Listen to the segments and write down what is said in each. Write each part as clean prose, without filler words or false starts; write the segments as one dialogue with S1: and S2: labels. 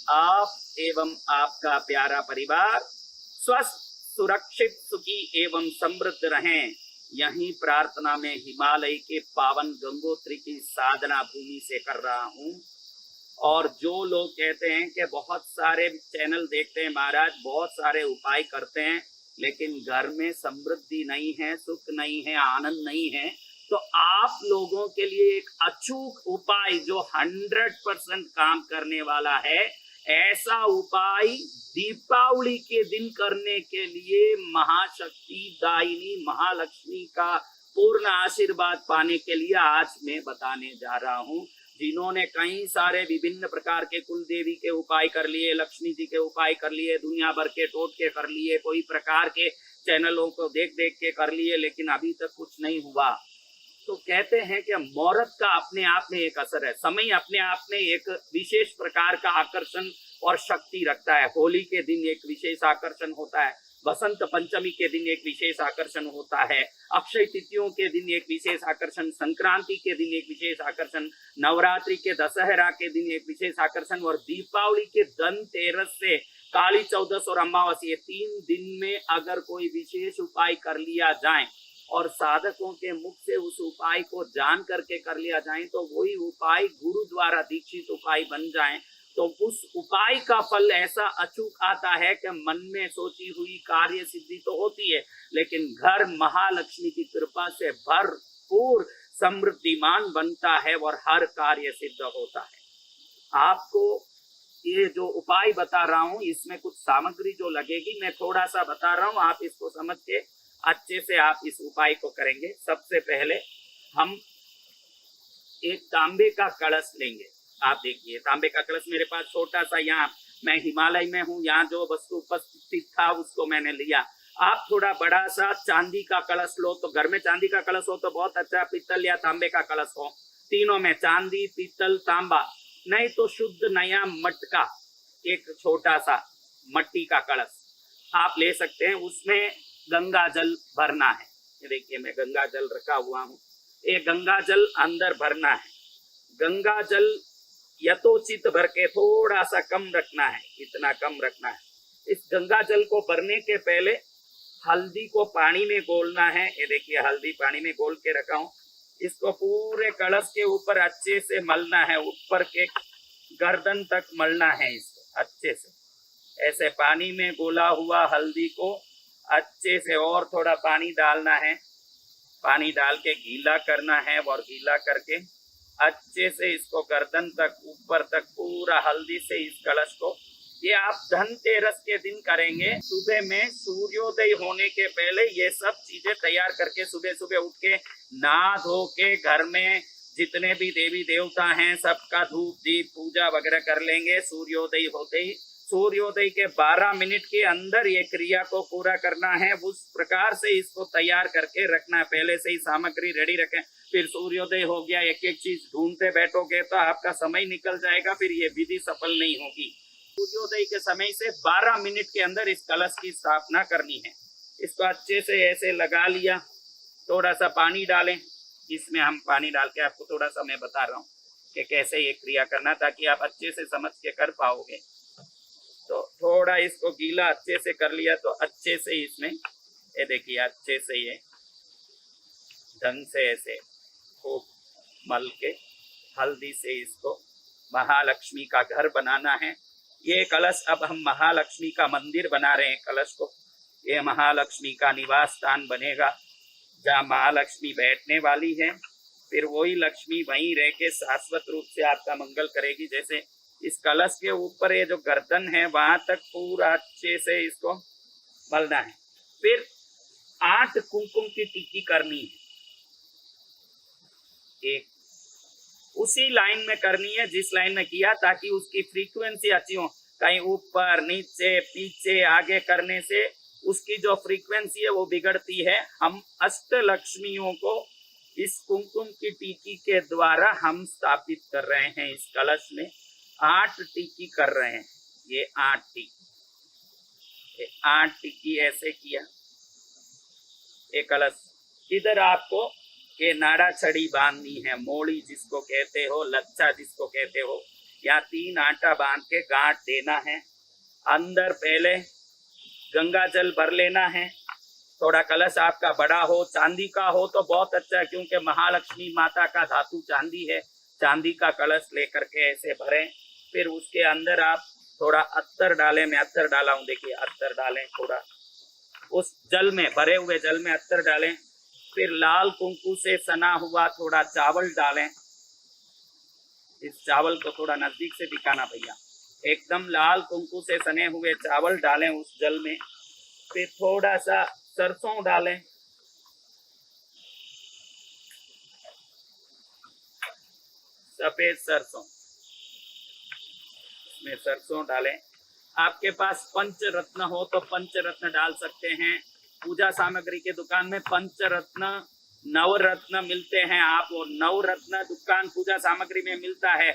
S1: आप एवं आपका प्यारा परिवार स्वस्थ, सुरक्षित, सुखी एवं समृद्ध रहें, यही प्रार्थना में हिमालय के पावन गंगोत्री की साधना भूमि से कर रहा हूँ। और जो लोग कहते हैं कि बहुत सारे चैनल देखते हैं महाराज, बहुत सारे उपाय करते हैं, लेकिन घर में समृद्धि नहीं है, सुख नहीं है, आनंद नहीं है, तो आप लोगों के लिए एक अचूक उपाय जो 100% काम करने वाला है, ऐसा उपाय दीपावली के दिन करने के लिए महाशक्ति दायिनी महालक्ष्मी का पूर्ण आशीर्वाद पाने के लिए आज मैं बताने जा रहा हूँ। जिन्होंने कई सारे विभिन्न प्रकार के कुल देवी के उपाय कर लिए, लक्ष्मी जी के उपाय कर लिए, दुनिया भर के टोटके कर लिए, कोई प्रकार के चैनलों को देख देख के कर लिए, लेकिन अभी तक कुछ नहीं हुआ, तो कहते हैं कि मुहूर्त का अपने आप में एक असर है, समय अपने आप में एक विशेष प्रकार का आकर्षण और शक्ति रखता है। होली के दिन एक विशेष आकर्षण होता है, बसंत पंचमी के दिन एक विशेष आकर्षण होता है, अक्षय तिथियों के दिन एक विशेष आकर्षण, संक्रांति के दिन एक विशेष आकर्षण, नवरात्रि के दशहरा के दिन एक विशेष आकर्षण, और दीपावली के धनतेरस से काली चौदस और अमावस्या, ये 3 दिन में अगर कोई विशेष उपाय कर लिया जाए और साधकों के मुख से उस उपाय को जान करके कर लिया जाए, तो वही उपाय गुरु द्वारा दीक्षित उपाय बन जाए, तो उस उपाय का फल ऐसा अचूक आता है कि मन में सोची हुई कार्य सिद्धि तो होती है, लेकिन घर महालक्ष्मी की कृपा से भरपूर समृद्धिमान बनता है और हर कार्य सिद्ध होता है। आपको ये जो उपाय बता रहा हूँ, इसमें कुछ सामग्री जो लगेगी मैं थोड़ा सा बता रहा हूँ, आप इसको समझ के अच्छे से आप इस उपाय को करेंगे। सबसे पहले हम एक तांबे का कलश लेंगे। आप देखिए, तांबे का कलश मेरे पास छोटा सा, यहाँ मैं हिमालय में हूँ, यहाँ जो वस्तु उपस्थित था उसको मैंने लिया। आप थोड़ा बड़ा सा चांदी का कलश लो, तो घर में चांदी का कलश हो तो बहुत अच्छा, पीतल या तांबे का कलश हो, तीनों में चांदी, पीतल, तांबा, नहीं तो शुद्ध नया मटका एक छोटा सा मट्टी का कलश आप ले सकते हैं। उसमें गंगा जल भरना है। ये देखिए मैं गंगा जल रखा हुआ हूँ, ये गंगा जल अंदर भरना है। गंगा जल यथोचित भर के थोड़ा सा कम रखना है, इतना कम रखना है। इस गंगा जल को भरने के पहले हल्दी को पानी में घोलना है। ये देखिए हल्दी पानी में घोल के रखा हूँ, इसको पूरे कलश के ऊपर अच्छे से मलना है, ऊपर के गर्दन तक मलना है इसको अच्छे से। ऐसे पानी में घोला हुआ हल्दी को अच्छे से और थोड़ा पानी डालना है, पानी डाल के गीला करना है, और गीला करके अच्छे से इसको गर्दन तक ऊपर तक पूरा हल्दी से इस कलश को, ये आप धनतेरस के दिन करेंगे। सुबह में सूर्योदय होने के पहले ये सब चीजें तैयार करके सुबह सुबह उठ के नहा धो के घर में जितने भी देवी देवता हैं सबका धूप दीप पूजा वगैरह कर लेंगे। सूर्योदय होते ही, सूर्योदय के 12 मिनट के अंदर ये क्रिया को पूरा करना है। उस प्रकार से इसको तैयार करके रखना है, पहले से ही सामग्री रेडी रखें। फिर सूर्योदय हो गया, एक एक चीज ढूंढते बैठोगे तो आपका समय निकल जाएगा, फिर ये विधि सफल नहीं होगी। सूर्योदय के समय से 12 मिनट के अंदर इस कलश की स्थापना करनी है। इसको अच्छे से ऐसे लगा लिया, थोड़ा सा पानी डालें, इसमें हम पानी डाल के आपको थोड़ा सा मैं बता रहा हूँ कि कैसे ये क्रिया करना, ताकि आप अच्छे से समझ के कर पाओगे। तो थोड़ा इसको गीला अच्छे से कर लिया, तो अच्छे से इसमें ये देखिए अच्छे से ये ढंग से ऐसे खूब मल के हल्दी से इसको महालक्ष्मी का घर बनाना है। ये कलश अब हम महालक्ष्मी का मंदिर बना रहे हैं कलश को, ये महालक्ष्मी का निवास स्थान बनेगा जहाँ महालक्ष्मी बैठने वाली है। फिर वही लक्ष्मी वहीं रह के शाश्वत रूप से आपका मंगल करेगी। जैसे इस कलश के ऊपर ये जो गर्दन है वहां तक पूरा अच्छे से इसको मलना है। फिर 8 कुमकुम की टिक्की करनी है, एक उसी लाइन में करनी है जिस लाइन में किया, ताकि उसकी फ्रीक्वेंसी अच्छी हो। कहीं ऊपर नीचे पीछे आगे करने से उसकी जो फ्रीक्वेंसी है वो बिगड़ती है। हम अष्ट लक्ष्मियों को इस कुमकुम की टिक्की के द्वारा हम स्थापित कर रहे हैं। इस कलश में 8 टिक्की कर रहे हैं, ये 8 टिक्की, ये 8 टिक्की ऐसे किया। ये कलश इधर आपको ये नाड़ा छड़ी बांधनी है, मोड़ी जिसको कहते हो, लच्छा जिसको कहते हो, यहाँ 3 आटा बांध के गांठ देना है। अंदर पहले गंगा जल भर लेना है। थोड़ा कलश आपका बड़ा हो, चांदी का हो तो बहुत अच्छा है, क्योंकि महालक्ष्मी माता का धातु चांदी है। चांदी का कलश लेकर के ऐसे भरें। फिर उसके अंदर आप थोड़ा अत्तर डालें। मैं अत्तर डाला हूँ, देखिए अत्तर डालें थोड़ा उस जल में, भरे हुए जल में अत्तर डालें। फिर लाल कुंकू से सना हुआ थोड़ा चावल डालें। इस चावल को थोड़ा नजदीक से दिखाना भैया। एकदम लाल कुंकू से सने हुए चावल डालें उस जल में। फिर थोड़ा सा सरसों डालें। सफेद सरसों, इसमें सरसों डालें। आपके पास पंचरत्न हो तो पंचरत्न डाल सकते हैं। पूजा सामग्री के दुकान में पंचरत्न नवरत्न मिलते हैं। आप वो नवरत्न दुकान पूजा सामग्री में मिलता है,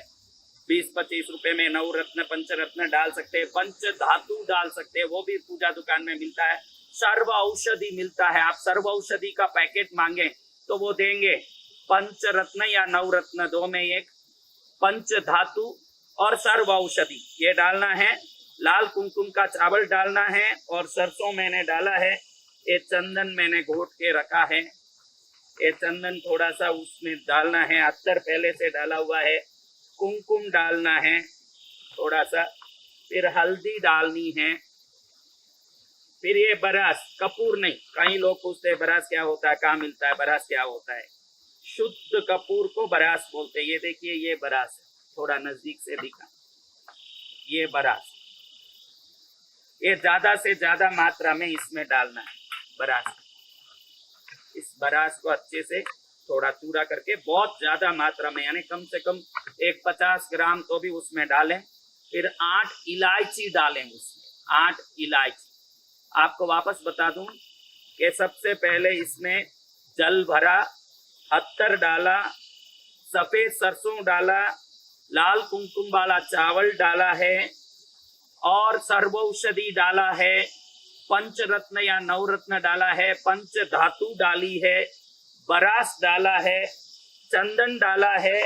S1: 20-25 रुपए में नवरत्न पंचरत्न डाल सकते हैं। पंच धातु डाल सकते हैं, वो भी पूजा दुकान में मिलता है। सर्व औषधि मिलता है, आप सर्व औषधि का पैकेट मांगे तो वो देंगे। पंचरत्न या नवरत्न दो में एक, पंच धातु और सर्व औषधि ये डालना है। लाल कुमकुम का चावल डालना है और सरसों मैंने डाला है। ये चंदन मैंने घोट के रखा है, ये चंदन थोड़ा सा उसमें डालना है। अत्तर पहले से डाला हुआ है। कुमकुम डालना है थोड़ा सा। फिर हल्दी डालनी है। फिर ये बरास, कपूर नहीं। कई लोग पूछते हैं बरास क्या होता है, कहाँ मिलता है, बरास क्या होता है। शुद्ध कपूर को बरास बोलते हैं। ये देखिए ये बरास है, थोड़ा नजदीक से दिखा, ये बरास। ये ज्यादा से ज्यादा मात्रा में इसमें डालना है बरास। इस बरास को अच्छे से थोड़ा चूरा करके बहुत ज्यादा मात्रा में, यानी कम से कम एक 50 ग्राम तो भी उसमें डालें। फिर 8 इलायची डालें उसमें, 8 इलायची। आपको वापस बता दूं कि सबसे पहले इसमें जल भरा, अत्तर डाला, सफेद सरसों डाला, लाल कुमकुम वाला चावल डाला है और सर्वौषधि डाला है, पंचरत्न या नवरत्न डाला है, पंच धातु डाली है, बरास डाला है, चंदन डाला है,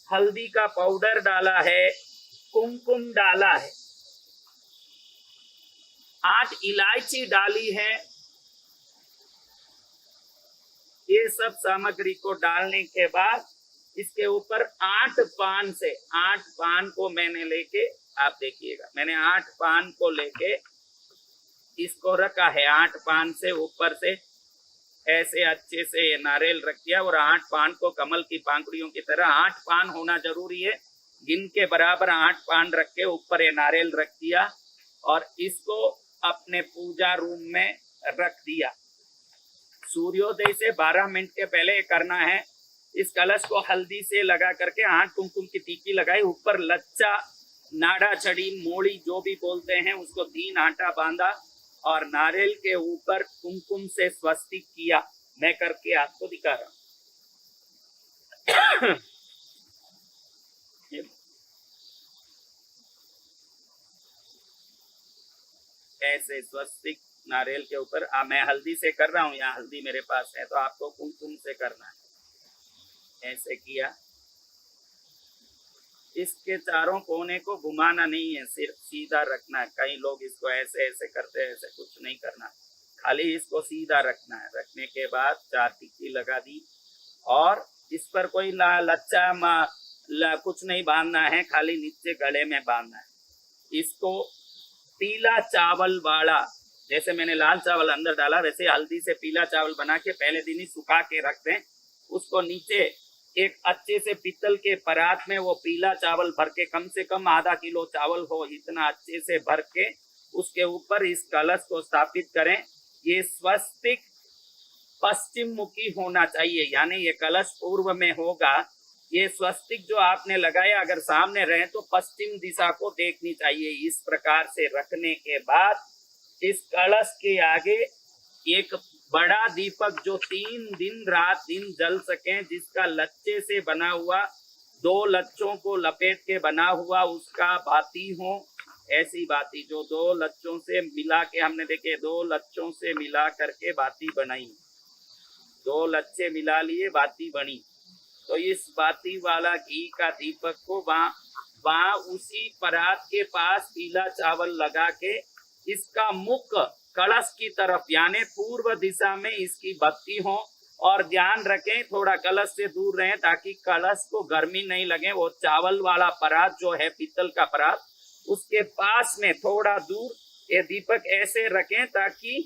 S1: हल्दी का पाउडर डाला है, कुमकुम डाला है, 8 इलायची डाली है। ये सब सामग्री को डालने के बाद इसके ऊपर 8 पान से, 8 पान को मैंने लेके, आप देखिएगा मैंने 8 पान को लेके इसको रखा है। 8 पान से ऊपर से ऐसे अच्छे से ये नारियल रख दिया और 8 पान को कमल की पांखुड़ियों की तरह 8 पान होना जरूरी है। गिन के बराबर 8 पान रख के ऊपर ये नारियल रख दिया और इसको अपने पूजा रूम में रख दिया। सूर्योदय से 12 मिनट के पहले करना है। इस कलश को हल्दी से लगा करके 8 कुमकुम की टीकी लगाई, ऊपर लच्चा, नाड़ा छड़ी, मोड़ी जो भी बोलते हैं उसको 3 आटा बांधा और नारियल के ऊपर कुमकुम से स्वस्तिक किया। मैं करके आपको दिखा रहा हूं। ऐसे स्वस्तिक नारियल के ऊपर मैं हल्दी से कर रहा हूँ, यहाँ हल्दी मेरे पास है, तो आपको कुमकुम से करना है। ऐसे किया। इसके चारों कोने को घुमाना नहीं है, सिर्फ सीधा रखना है। कई लोग इसको ऐसे ऐसे करते हैं, ऐसे कुछ नहीं करना, खाली इसको सीधा रखना है। रखने के बाद 4 टिक्की लगा दी और इस पर कोई लच्चा कुछ नहीं बांधना है, खाली नीचे गले में बांधना है। इसको पीला चावल वाला, जैसे मैंने लाल चावल अंदर डाला वैसे हल्दी से पीला चावल बना के पहले दिन ही सुखा के रख दें। उसको नीचे एक अच्छे से पीतल के परात में वो पीला चावल भर के, कम से कम आधा किलो चावल हो इतना अच्छे से भर के उसके ऊपर इस कलश को स्थापित करें। ये स्वस्तिक पश्चिम मुखी होना चाहिए, यानी ये कलश पूर्व में होगा। ये स्वस्तिक जो आपने लगाया अगर सामने रहे तो पश्चिम दिशा को देखनी चाहिए। इस प्रकार से रखने के बाद इस कलश के आगे एक बड़ा दीपक जो 3 दिन रात दिन जल सके, जिसका लच्चे से बना हुआ, 2 लच्चों को लपेट के बना हुआ उसका बाती हो। ऐसी बाती जो 2 लच्चों से मिला के, हमने देखे 2 लच्चों से मिला करके बाती बनाई, 2 लच्चे मिला लिए बाती बनी। तो इस बाती वाला घी का दीपक को वहां वहां उसी परात के पास पीला चावल लगा के इसका मुख कलश की तरफ यानी पूर्व दिशा में इसकी बत्ती हो, और ध्यान रखें थोड़ा कलश से दूर रहें ताकि कलश को गर्मी नहीं लगे। वो चावल वाला परात जो है पीतल का परात, उसके पास में थोड़ा दूर ये दीपक ऐसे रखें ताकि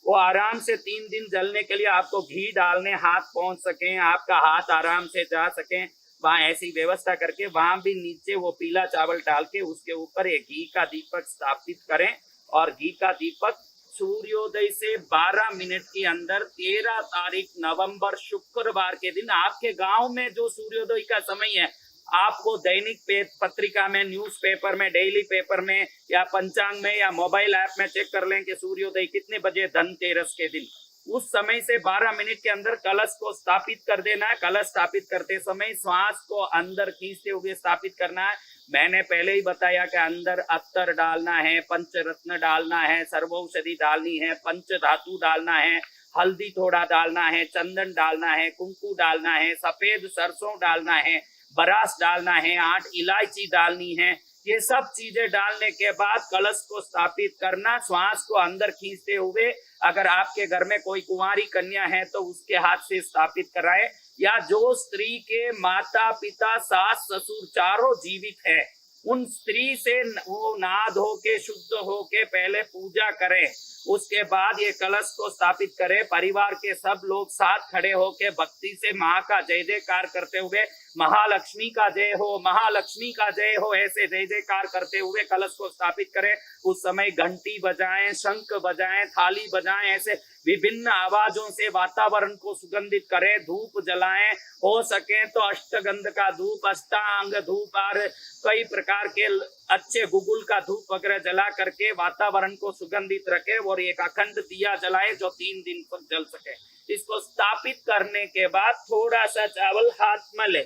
S1: वो आराम से 3 दिन जलने के लिए आपको घी डालने हाथ पहुंच सके, आपका हाथ आराम से जा सके। वहां ऐसी व्यवस्था करके वहां भी नीचे वो पीला चावल डाल के उसके ऊपर एक घी का दीपक स्थापित करें, और घी का दीपक सूर्योदय से 12 मिनट के अंदर 13 तारीख नवंबर शुक्रवार के दिन आपके गांव में जो सूर्योदय का समय है, आपको दैनिक पत्रिका में, न्यूज़पेपर में, डेली पेपर में या पंचांग में या मोबाइल ऐप में चेक कर लें कि सूर्योदय कितने बजे धनतेरस के दिन। उस समय से 12 मिनट के अंदर कलश को स्थापित कर देना है। कलश स्थापित करते समय श्वास को अंदर खींचते हुए स्थापित करना है। मैंने पहले ही बताया कि अंदर अत्तर डालना है, पंचरत्न डालना है, सर्वौषधि डालनी है, पंच धातु डालना है, हल्दी थोड़ा डालना है, चंदन डालना है, कुंकू डालना है, सफेद सरसों डालना है, बरास डालना है, 8 इलायची डालनी है। ये सब चीजें डालने के बाद कलश को स्थापित करना, श्वास को अंदर खींचते हुए। अगर आपके घर में कोई कुंवारी कन्या है तो उसके हाथ से स्थापित कराए, या जो स्त्री के माता पिता सास ससुर चारों जीवित है उन स्त्री से वो नहा धो के शुद्ध हो के पहले पूजा करें, उसके बाद ये कलश को स्थापित करें। परिवार के सब लोग साथ खड़े होके भक्ति से माँ का जय जयकार करते हुए महालक्ष्मी का जय हो, महालक्ष्मी का जय हो, ऐसे जय जयकार करते हुए कलश को स्थापित करें। उस समय घंटी बजाएं, शंख बजाएं, थाली बजाएं, ऐसे विभिन्न आवाजों से वातावरण को सुगंधित करें। धूप जलाएं, हो सके तो अष्टगंध का धूप, अष्टांग धूप और कई प्रकार के अच्छे गुगुल का धूप वगैरह जला करके वातावरण को सुगंधित रखे, और एक अखंड दिया जलाए जो 3 दिन तक जल सके। इसको स्थापित करने के बाद थोड़ा सा चावल हाथ में ले,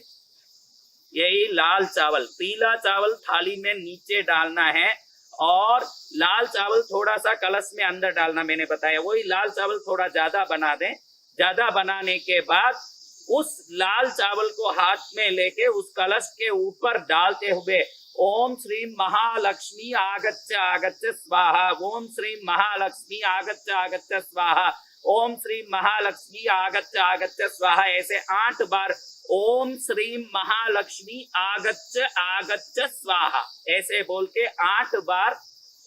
S1: यही लाल चावल, पीला चावल थाली में नीचे डालना है, और लाल चावल थोड़ा सा कलश में अंदर डालना मैंने बताया। वही लाल चावल थोड़ा ज्यादा बना दें। ज्यादा बनाने के बाद उस लाल चावल को हाथ में लेके उस कलश के ऊपर डालते हुए ओम श्री महालक्ष्मी आगच्छ आगच्छ स्वाहा, ओम श्री महालक्ष्मी आगच्छ आगच्छ स्वाहा, ओम श्री महालक्ष्मी आगच्छ आगच्छ स्वाहा, ऐसे 8 बार ओम श्री महालक्ष्मी आगच्छ आगच्छ स्वाहा ऐसे बोल के 8 बार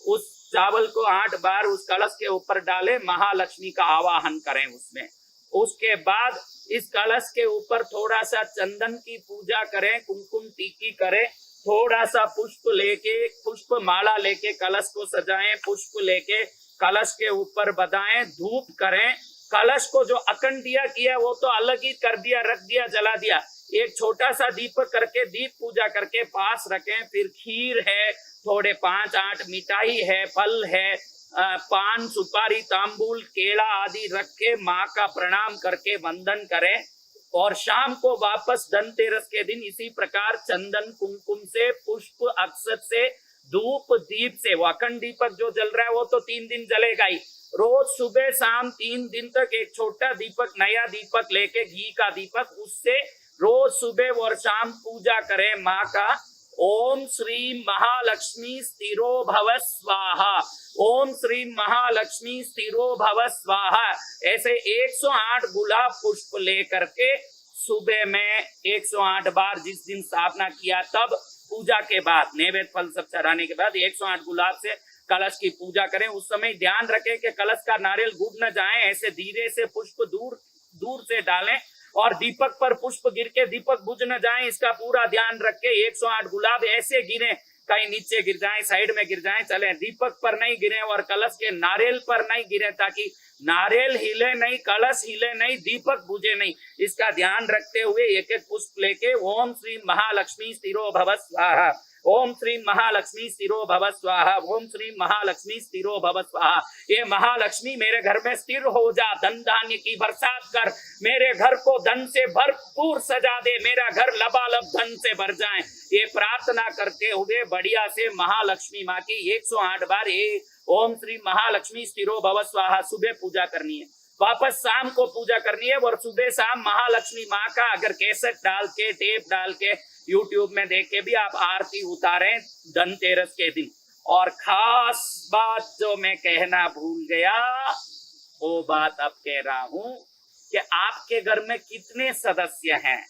S1: उस चावल को 8 बार उस कलश के ऊपर डाले, महालक्ष्मी का आवाहन करें उसमें। उसके बाद इस कलश के ऊपर थोड़ा सा चंदन की पूजा करें, कुमकुम टीकी करें, थोड़ा सा पुष्प लेके, पुष्प माला लेके कलश को सजाएं, पुष्प लेके कलश के ऊपर बधाएं, धूप करें। कलश को जो अखंड दिया किया वो तो अलग ही कर दिया, रख दिया, जला दिया। एक छोटा सा दीपक करके दीप पूजा करके पास रखें। फिर खीर है, थोड़े 5-8 मिठाई है, फल है, पान सुपारी तांबूल केला आदि रख के माँ का प्रणाम करके वंदन करें। और शाम को वापस धनतेरस के दिन इसी प्रकार चंदन कुमकुम से, पुष्प अक्षत से, धूप दीप से, वो अखंड दीपक जो जल रहा है वो तो 3 दिन जलेगा ही, रोज सुबह शाम 3 दिन तक एक छोटा दीपक, नया दीपक लेके, घी का दीपक, उससे रोज सुबह और शाम पूजा करें माँ का। ओम श्री महालक्ष्मी स्थिरो भव स्वाहा, ओम श्री महालक्ष्मी स्थिरो भव स्वाहा, ऐसे 108 गुलाब पुष्प लेकर के सुबह में 108 बार, जिस दिन स्थापना किया तब पूजा के बाद नैवेद्य फल सब चढ़ाने के बाद 108 गुलाब से कलश की पूजा करें। उस समय ध्यान रखें कि कलश का नारियल डूब न जाए, ऐसे धीरे से पुष्प दूर दूर से डालें, और दीपक पर पुष्प गिर के दीपक बुझ न जाए, इसका पूरा ध्यान रख के 108 गुलाब ऐसे गिरे, कहीं नीचे गिर जाए, साइड में गिर जाए, चले, दीपक पर नहीं गिरे और कलश के नारियल पर नहीं गिरे, ताकि नारियल हिले नहीं, कलश हिले नहीं, दीपक बुझे नहीं, इसका ध्यान रखते हुए एक एक पुष्प लेके ओम श्री महालक्ष्मी स्थिरो भव स्वाहा, ओम श्री महालक्ष्मी स्थिरो भव स्वाहा, ओम श्री महालक्ष्मी स्थिरो भव स्वाहा। ये महालक्ष्मी मेरे घर में स्थिर हो जा, धन धान्य की बरसात कर, मेरे घर को धन से भरपूर सजा दे, मेरा घर लबालब धन से भर जाए, ये प्रार्थना करते हुए बढ़िया से महालक्ष्मी माँ की 108 बार ये ओम श्री महालक्ष्मी स्थिरो भव स्वाहा सुबह पूजा करनी है। वापस शाम को पूजा करनी है, और सुबह शाम महालक्ष्मी माँ का अगर कैसेट डाल के, टेप डाल के यूट्यूब में देख के भी आप आरती उतारें धनतेरस के दिन। और खास बात जो मैं कहना भूल गया, वो बात अब कह रहा हूं कि आपके घर में कितने सदस्य हैं,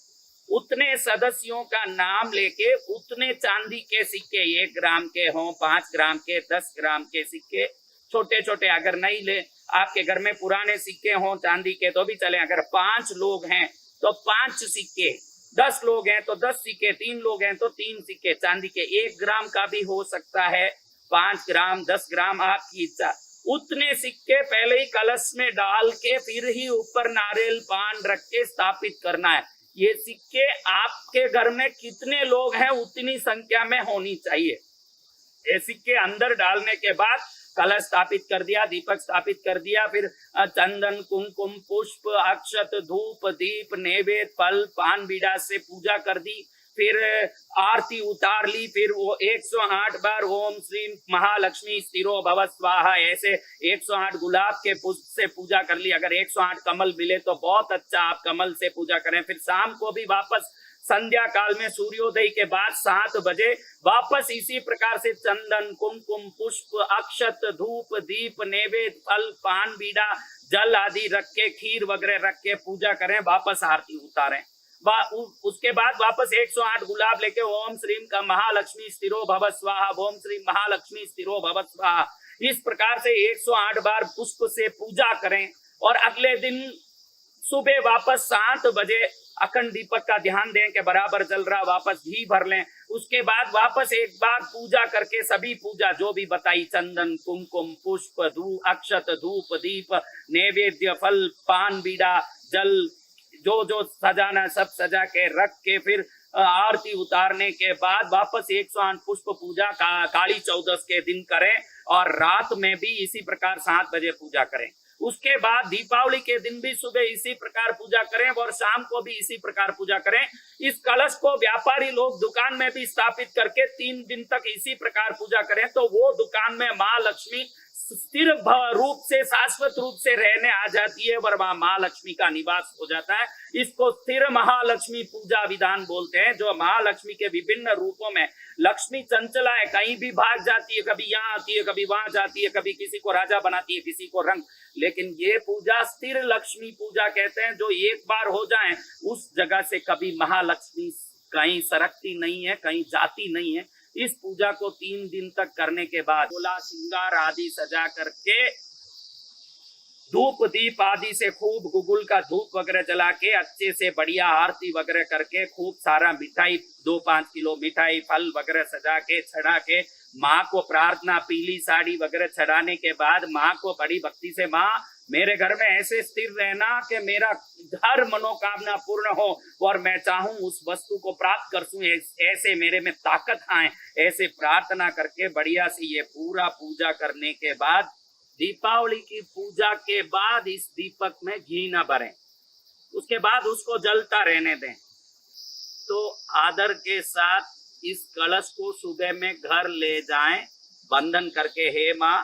S1: उतने सदस्यों का नाम लेके उतने चांदी के सिक्के, 1 ग्राम के हों, 5 ग्राम के, 10 ग्राम के सिक्के, छोटे छोटे अगर नहीं ले, आपके घर में पुराने सिक्के हों चांदी के तो भी चले। अगर 5 लोग हैं तो 5 सिक्के, 10 लोग हैं तो 10 सिक्के, 3 लोग हैं तो 3 सिक्के चांदी के। 1 ग्राम का भी हो सकता है, 5 ग्राम, 10 ग्राम, आपकी इच्छा। उतने सिक्के पहले ही कलश में डाल के फिर ही ऊपर नारियल पान रख के स्थापित करना है। ये सिक्के आपके घर में कितने लोग हैं उतनी संख्या में होनी चाहिए। ये सिक्के अंदर डालने के बाद कलश स्थापित कर दिया, दीपक स्थापित कर दिया, फिर चंदन, कुमकुम, पुष्प, अक्षत, धूप, दीप, नैवेद्य, फल, पान बीड़ा से पूजा कर दी, फिर आरती उतार ली, फिर वो 108 बार ओम श्री महालक्ष्मी स्थिरो भव स्वाहा ऐसे 108 गुलाब के पुष्प से पूजा कर ली। अगर 108 कमल मिले तो बहुत अच्छा, आप कमल से पूजा करें। फिर शाम को भी वापस संध्या काल में सूर्योदय के बाद 7 बजे वापस इसी प्रकार से चंदन, कुमकुम, पुष्प, अक्षत, धूप, दीप, नैवेद्य, फल, पान बीड़ा, जल आदि रख के, खीर वगैरह रख के पूजा करें, वापस आरती उतारें। उसके बाद वापस 108 गुलाब लेके ओम श्रीम का महालक्ष्मी स्थिरो भव स्वाहा, ओम श्री महालक्ष्मी स्थिरो भव स्वाहा, इस प्रकार से 108 बार पुष्प से पूजा करें। और अगले दिन सुबह वापस 7 बजे अखंड दीपक का ध्यान दें कि बराबर जल रहा, वापस घी भर लें। उसके बाद वापस एक बार पूजा करके सभी पूजा जो भी बताई, चंदन, कुमकुम, पुष्प, धूप, अक्षत, धूप, दीप, नैवेद्य, फल, पान बीड़ा, जल, जो जो सजाना सब सजा के रख के फिर आरती उतारने के बाद वापस 108 पुष्प पूजा काली चौदस के दिन करें और रात में भी इसी प्रकार 7 बजे पूजा करें। उसके बाद दीपावली के दिन भी सुबह इसी प्रकार पूजा करें और शाम को भी इसी प्रकार पूजा करें। इस कलश को व्यापारी लोग दुकान में भी स्थापित करके 3 दिन तक इसी प्रकार पूजा करें तो वो दुकान में माँ लक्ष्मी स्थिर रूप से, शाश्वत रूप से रहने आ जाती है और वह माँ लक्ष्मी का निवास हो जाता है। इसको स्थिर महालक्ष्मी पूजा विधान बोलते हैं। जो महालक्ष्मी के विभिन्न रूपों में लक्ष्मी चंचला है, कहीं भी भाग जाती है, कभी यहाँ आती है, कभी वहां जाती है, कभी किसी को राजा बनाती है, किसी को रंग, लेकिन ये पूजा स्थिर लक्ष्मी पूजा कहते हैं। जो एक बार हो जाए उस जगह से कभी महालक्ष्मी कहीं सरकती नहीं है, कहीं जाती नहीं है। इस पूजा को 3 दिन तक करने के बाद बोला श्रृंगार आदि सजा करके धूप दीप आदि से खूब गुगुल का धूप वगैरह जला के अच्छे से बढ़िया आरती वगैरह करके खूब सारा मिठाई 2-5 किलो मिठाई फल वगैरह सजा के चढ़ा के माँ को प्रार्थना, पीली साड़ी वगैरह चढ़ाने के बाद माँ को बड़ी भक्ति से, माँ मेरे घर में ऐसे स्थिर रहना कि मेरा हर मनोकामना पूर्ण हो और मैं चाहूं उस वस्तु को प्राप्त कर सूं, ऐसे मेरे में ताकत आए, ऐसे प्रार्थना करके बढ़िया से ये पूरा पूजा करने के बाद दीपावली की पूजा के बाद इस दीपक में घी न भरें, उसके बाद उसको जलता रहने दें। तो आदर के साथ इस कलश को सुबह में घर ले जाएं बंधन करके, हे माँ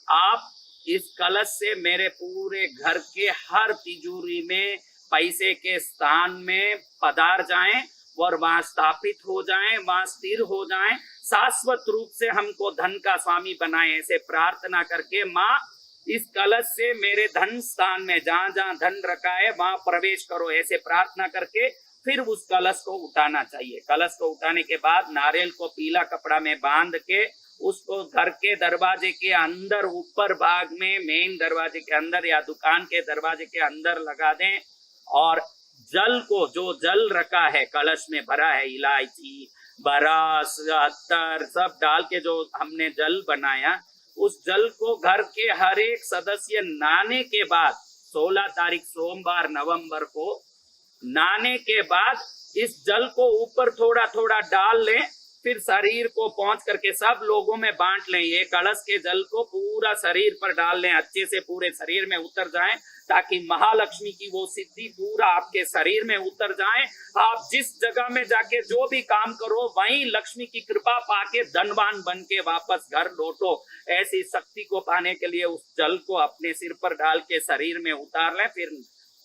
S1: आप इस कलश से मेरे पूरे घर के हर तिजोरी में पैसे के स्थान में पधार जाएं और वहां स्थापित हो जाएं, वहां स्थिर हो जाएं, शाश्वत रूप से हमको धन का स्वामी बनाएं। ऐसे प्रार्थना करके माँ इस कलश से मेरे धन स्थान में जहां जहां धन रखा है वहां प्रवेश करो, ऐसे प्रार्थना करके फिर उस कलश को उठाना चाहिए। कलश को उठाने के बाद नारियल को पीला कपड़ा में बांध के उसको घर के दरवाजे के अंदर ऊपर भाग में, मेन दरवाजे के अंदर या दुकान के दरवाजे के अंदर लगा दें और जल को, जो जल रखा है कलश में भरा है, इलायची बरस अत्तर सब डाल के जो हमने जल बनाया, उस जल को घर के हर एक सदस्य नहाने के बाद 16 तारीख सोमवार नवंबर को नहाने के बाद इस जल को ऊपर थोड़ा थोड़ा डाल लें, फिर शरीर को पहुंच करके सब लोगों में बांट लें। ये कलश के जल को पूरा शरीर पर डाल लें, अच्छे से पूरे शरीर में उतर जाए ताकि महालक्ष्मी की वो सिद्धि पूरा आपके शरीर में उतर जाए। आप जिस जगह में जाके जो भी काम करो वहीं लक्ष्मी की कृपा पाके धनवान बन के वापस घर लौटो। ऐसी शक्ति को पाने के लिए उस जल को अपने सिर पर डाल के शरीर में उतार लें, फिर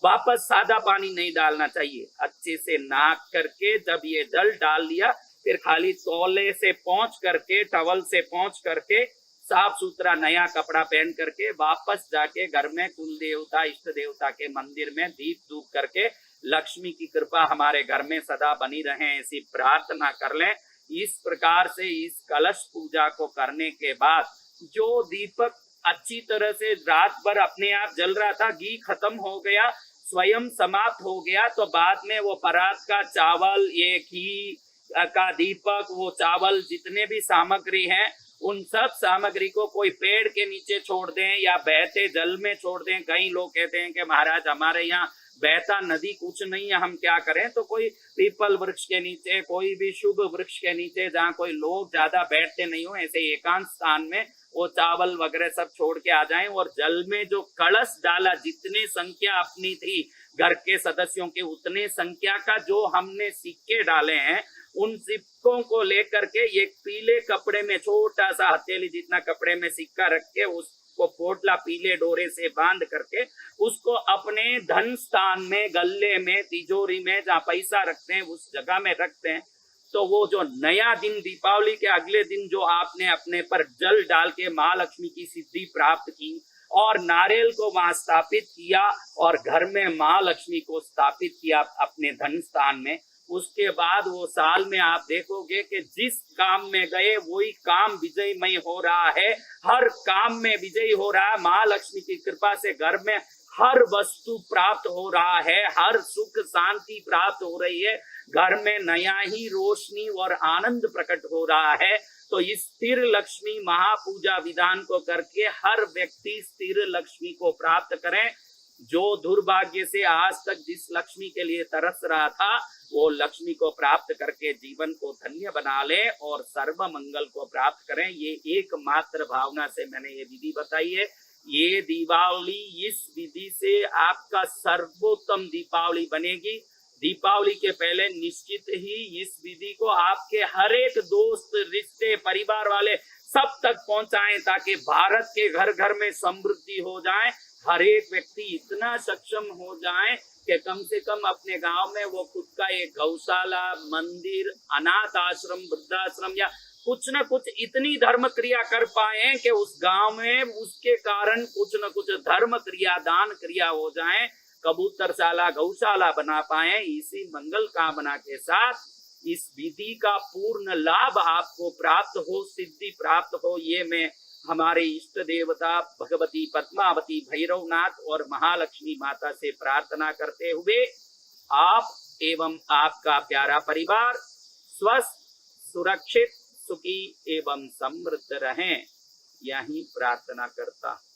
S1: वापस सादा पानी नहीं डालना चाहिए। अच्छे से नहा करके जब ये जल डाल लिया, फिर खाली तौले से पोंछ करके, टवल से पोंछ करके, साफ सुथरा नया कपड़ा पहन करके वापस जाके घर में कुल देवता इष्ट देवता के मंदिर में दीप धूप करके लक्ष्मी की कृपा हमारे घर में सदा बनी रहे, ऐसी प्रार्थना कर लें। इस प्रकार से इस कलश पूजा को करने के बाद जो दीपक अच्छी तरह से रात भर अपने आप जल रहा था, घी खत्म हो गया, स्वयं समाप्त हो गया, तो बाद में वो परात का चावल, ये घी का दीपक, वो चावल, जितने भी सामग्री हैं, उन सब सामग्री को कोई पेड़ के नीचे छोड़ दें या बहते जल में छोड़ दें। कई लोग कहते हैं कि महाराज हमारे यहाँ बहता नदी कुछ नहीं है, हम क्या करें? तो कोई पीपल वृक्ष के नीचे, कोई भी शुभ वृक्ष के नीचे जहाँ कोई लोग ज्यादा बैठते नहीं हो, ऐसे एकांत स्थान में वो चावल वगैरह सब छोड़ के आ जाएं और जल में जो कलश डाला, जितने संख्या अपनी थी घर के सदस्यों के, उतने संख्या का जो हमने सिक्के डाले हैं, उन सिक्कों को लेकर के एक पीले कपड़े में, छोटा सा हथेली जितना कपड़े में सिक्का रख के, उसको पोटला पीले डोरे से बांध करके उसको अपने धन स्थान में, गले में, तिजोरी में, जहाँ पैसा रखते हैं उस जगह में रखते हैं। तो वो जो नया दिन, दीपावली के अगले दिन जो आपने अपने पर जल डाल के माँ लक्ष्मी की सिद्धि प्राप्त की और नारियल को वहां स्थापित किया और घर में माँ लक्ष्मी को स्थापित किया अपने धन स्थान में, उसके बाद वो साल में आप देखोगे कि जिस काम में गए वही काम विजयमय हो रहा है, हर काम में विजयी हो रहा है। माँ लक्ष्मी की कृपा से घर में हर वस्तु प्राप्त हो रहा है, हर सुख शांति प्राप्त हो रही है, घर में नया ही रोशनी और आनंद प्रकट हो रहा है। तो इस स्थिर लक्ष्मी महापूजा विधान को करके हर व्यक्ति स्थिर लक्ष्मी को प्राप्त करें। जो दुर्भाग्य से आज तक जिस लक्ष्मी के लिए तरस रहा था, वो लक्ष्मी को प्राप्त करके जीवन को धन्य बना ले और सर्व मंगल को प्राप्त करें। ये एकमात्र भावना से मैंने ये विधि बताई है। ये दीपावली, इस विधि से आपका सर्वोत्तम दीपावली बनेगी। दीपावली के पहले निश्चित ही इस विधि को आपके हर एक दोस्त, रिश्ते, परिवार वाले सब तक पहुंचाएं, ताकि भारत के घर घर में समृद्धि हो जाए। हर एक व्यक्ति इतना सक्षम हो जाए कि कम से कम अपने गांव में वो खुद का एक गौशाला, मंदिर, अनाथ आश्रम, वृद्धाश्रम या कुछ न कुछ इतनी धर्म क्रिया कर पाए कि उस गांव में उसके कारण कुछ न कुछ धर्म क्रिया, दान क्रिया हो जाए, कबूतरशाला, गौशाला बना पाए। इसी मंगल कामना के साथ इस विधि का पूर्ण लाभ आपको प्राप्त हो, सिद्धि प्राप्त हो, ये मैं हमारे इष्ट देवता भगवती पद्मावती, भैरवनाथ और महालक्ष्मी माता से प्रार्थना करते हुए आप एवं आपका प्यारा परिवार स्वस्थ, सुरक्षित, सुखी एवं समृद्ध रहें, यही प्रार्थना करता हूं।